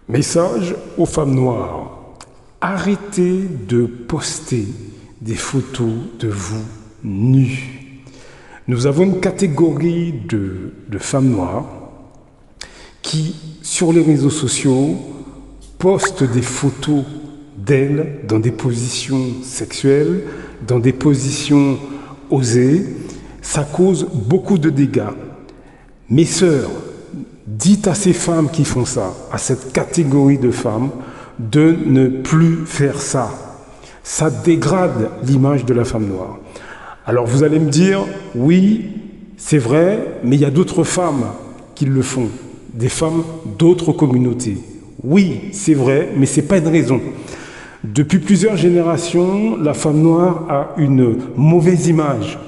Message aux femmes noires. Arrêtez de poster des photos de vous nues. Nous avons une catégorie de femmes noires qui, sur les réseaux sociaux, postent des photos d'elles dans des positions sexuelles, dans des positions osées. Ça cause beaucoup de dégâts. Mes sœurs, dites à ces femmes qui font ça, à cette catégorie de femmes, de ne plus faire ça. Ça dégrade l'image de la femme noire. Alors vous allez me dire, oui, c'est vrai, mais il y a d'autres femmes qui le font, des femmes d'autres communautés. Oui, c'est vrai, mais ce n'est pas une raison. Depuis plusieurs générations, la femme noire a une mauvaise image.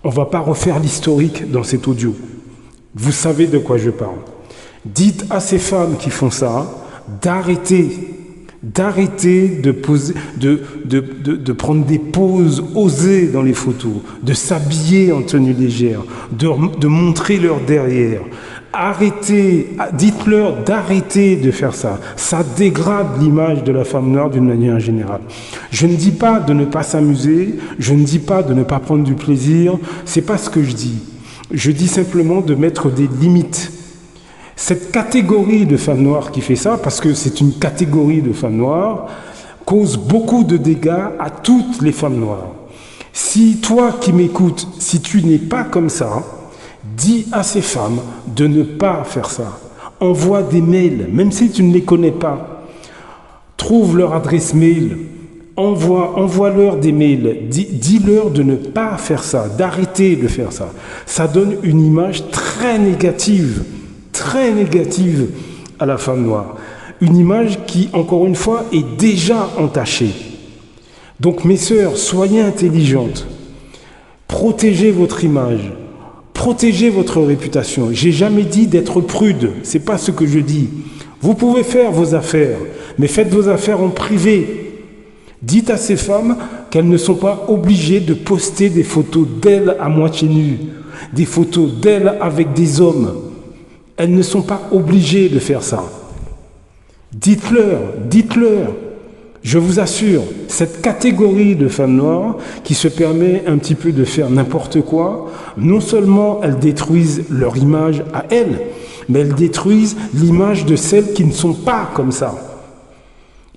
On ne va pas refaire l'historique dans cet audio. Vous savez de quoi je parle. Dites à ces femmes qui font ça d'arrêter de prendre des poses osées dans les photos, de s'habiller en tenue légère, de montrer leur derrière. Arrêtez, dites-leur d'arrêter de faire ça. Ça dégrade l'image de la femme noire d'une manière générale. Je ne dis pas de ne pas s'amuser, je ne dis pas de ne pas prendre du plaisir, c'est pas ce que je dis. Je dis simplement de mettre des limites. Cette catégorie de femmes noires qui fait ça, parce que c'est une catégorie de femmes noires, cause beaucoup de dégâts à toutes les femmes noires. Si toi qui m'écoutes, si tu n'es pas comme ça, dis à ces femmes de ne pas faire ça. Envoie des mails, même si tu ne les connais pas. Trouve leur adresse mail. Envoie-leur des mails, dis-leur de ne pas faire ça, d'arrêter de faire ça. Ça donne une image très négative à la femme noire. Une image qui, encore une fois, est déjà entachée. Donc mes sœurs, soyez intelligentes. Protégez votre image. Protégez votre réputation. J'ai jamais dit d'être prude, c'est pas ce que je dis. Vous pouvez faire vos affaires, mais faites vos affaires en privé. Dites à ces femmes qu'elles ne sont pas obligées de poster des photos d'elles à moitié nues, des photos d'elles avec des hommes. Elles ne sont pas obligées de faire ça. Dites-leur, je vous assure, cette catégorie de femmes noires qui se permet un petit peu de faire n'importe quoi, non seulement elles détruisent leur image à elles, mais elles détruisent l'image de celles qui ne sont pas comme ça.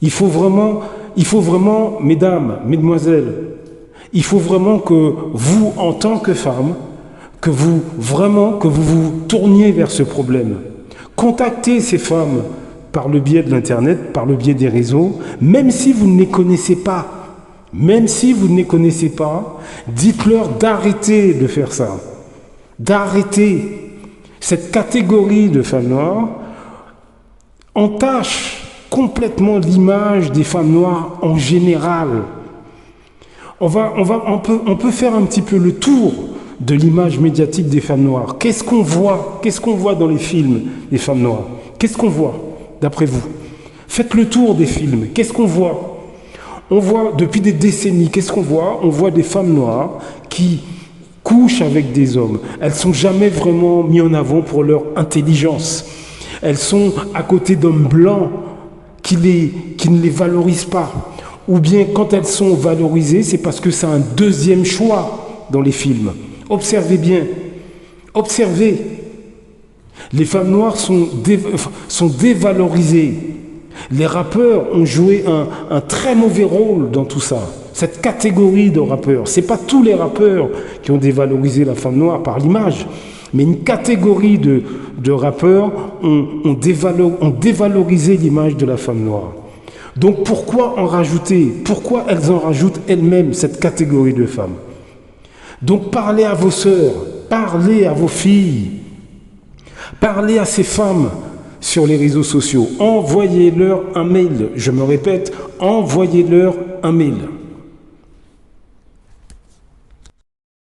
Il faut vraiment, mesdames, mesdemoiselles, il faut vraiment que vous, en tant que femmes, que vous vous tourniez vers ce problème. Contactez ces femmes par le biais de l'Internet, par le biais des réseaux, même si vous ne les connaissez pas. Dites-leur d'arrêter de faire ça. D'arrêter. Cette catégorie de femmes noires entache complètement l'image des femmes noires en général. On peut faire un petit peu le tour de l'image médiatique des femmes noires. Qu'est-ce qu'on voit dans les films des femmes noires? Qu'est-ce qu'on voit, d'après vous? Faites le tour des films. Qu'est-ce qu'on voit? On voit, depuis des décennies, qu'est-ce qu'on voit? On voit des femmes noires qui couchent avec des hommes. Elles ne sont jamais vraiment mises en avant pour leur intelligence. Elles sont à côté d'hommes blancs qui ne les valorisent pas. Ou bien quand elles sont valorisées, c'est parce que c'est un deuxième choix dans les films. Observez bien. Observez. Les femmes noires sont dévalorisées. Les rappeurs ont joué un très mauvais rôle dans tout ça. Cette catégorie de rappeurs. Ce n'est pas tous les rappeurs qui ont dévalorisé la femme noire par l'image, mais une catégorie de rappeurs ont dévalorisé l'image de la femme noire. Donc pourquoi en rajouter? Pourquoi elles en rajoutent elles-mêmes cette catégorie de femmes? Donc parlez à vos sœurs, parlez à vos filles, parlez à ces femmes sur les réseaux sociaux. Envoyez-leur un mail. Je me répète, envoyez-leur un mail.